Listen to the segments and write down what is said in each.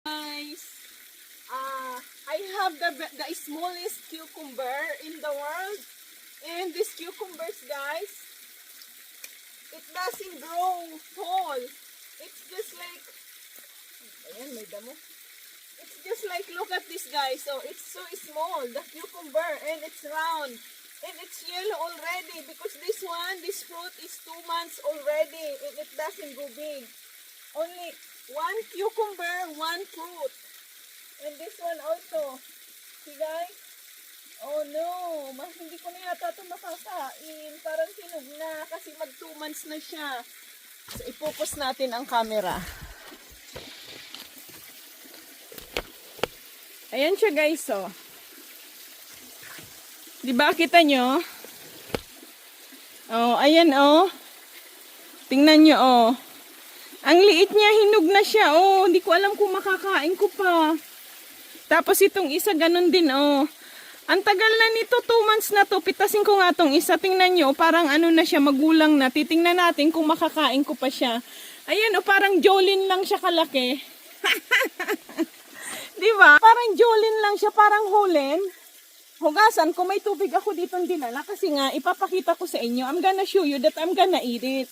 Guys, I have the smallest cucumber in the world, and these cucumbers, guys, it doesn't grow tall. It's just like, ayan, may damo. It's just like, look at this, guys. So it's so small, the cucumber, and it's round, and it's yellow already because this fruit is 2 months already, and it doesn't go big. Only one cucumber, one fruit. And this one also. See, guys? Oh no, hindi ko na yata ito makakain. Parang hinog na kasi mag 2 months na siya. So, i-focus natin ang camera. Ayan siya, guys, oh. Diba, kita nyo? Oh, ayan, oh. Tingnan nyo, oh. Ang liit niya, hinog na siya. Oh, hindi ko alam kung makakain ko pa. Tapos itong isa, ganun din, oh. Ang tagal na nito, 2 months na to. Pitasin ko nga tong isa. Tingnan nyo, parang ano na siya, magulang na. Titingnan natin kung makakain ko pa siya. Ayan, oh, parang Jolin lang siya kalaki. Diba? Parang Jolin lang siya, parang Hulen. Hugasan, kung may tubig ako dito dinala. Kasi nga, ipapakita ko sa inyo. I'm gonna show you that I'm gonna eat it.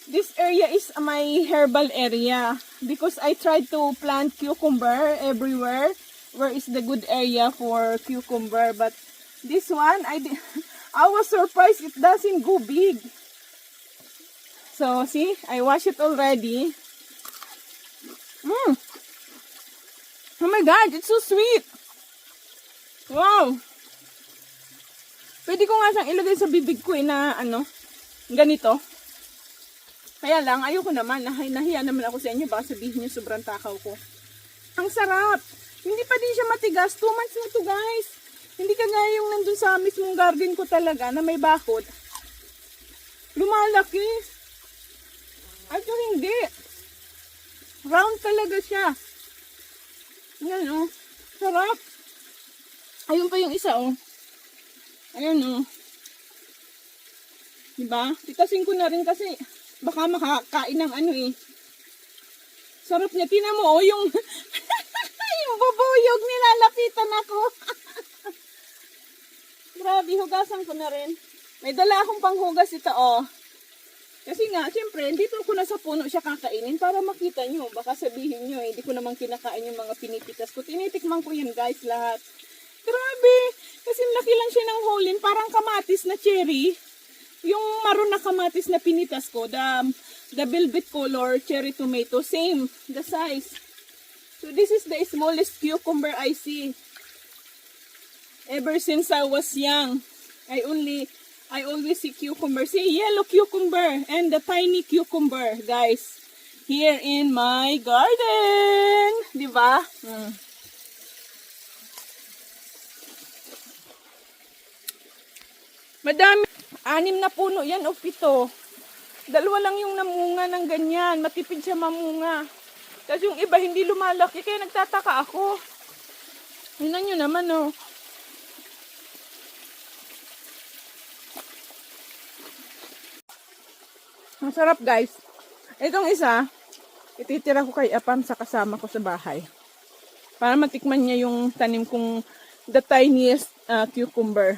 This area is my herbal area because I tried to plant cucumber everywhere. Where is the good area for cucumber? But this one, I was surprised it doesn't go big. So see, I wash it already. Oh my God, it's so sweet. Wow. Pwede ko nga siyang ilagay sa bibig ko na ano, ganito. Kaya lang, ayoko naman. Nahiya naman ako sa inyo. Baka sabihin nyo, sobrang takaw ko. Ang sarap. Hindi pa din siya matigas. 2 months na to, guys. Hindi kagaya yung nandun sa mismong garden ko talaga na may bakod. Lumalaki. Ay, ito hindi. Round talaga siya. Ayan, oh. Sarap. Ayun pa yung isa, oh. Ayan, oh. Diba? Titasin ko na rin kasi baka makakain ng ano eh. Sarap niya. Tingnan mo, oh, yung yung bubuyog, nilalapitan ako. Grabe, hugasan ko na rin. May dala akong panghugas ito, oh. Kasi nga, siyempre, dito ko na sa puno siya kakainin para makita nyo. Baka sabihin nyo, hindi ko naman kinakain yung mga pinipitas ko. Tinitikman ko yan, guys, lahat. Grabe, kasi laki lang siya ng Hulen, parang kamatis na cherry. Yung maroon na kamatis na pinitas ko, the velvet color cherry tomato, same, the size. So this is the smallest cucumber I see. Ever since I was young, I always see cucumber. See, yellow cucumber and the tiny cucumber, guys. Here in my garden. Diba? Madami. 6 na puno yan o 7. 2 lang yung namunga ng ganyan. Matipid siya mamunga. Tapos yung iba hindi lumalaki. Kaya nagtataka ako. Tingnan nyo naman, oh. Ang sarap, guys. Itong isa, ititira ko kay Apam sa kasama ko sa bahay. Para matikman niya yung tanim kong the tiniest cucumber.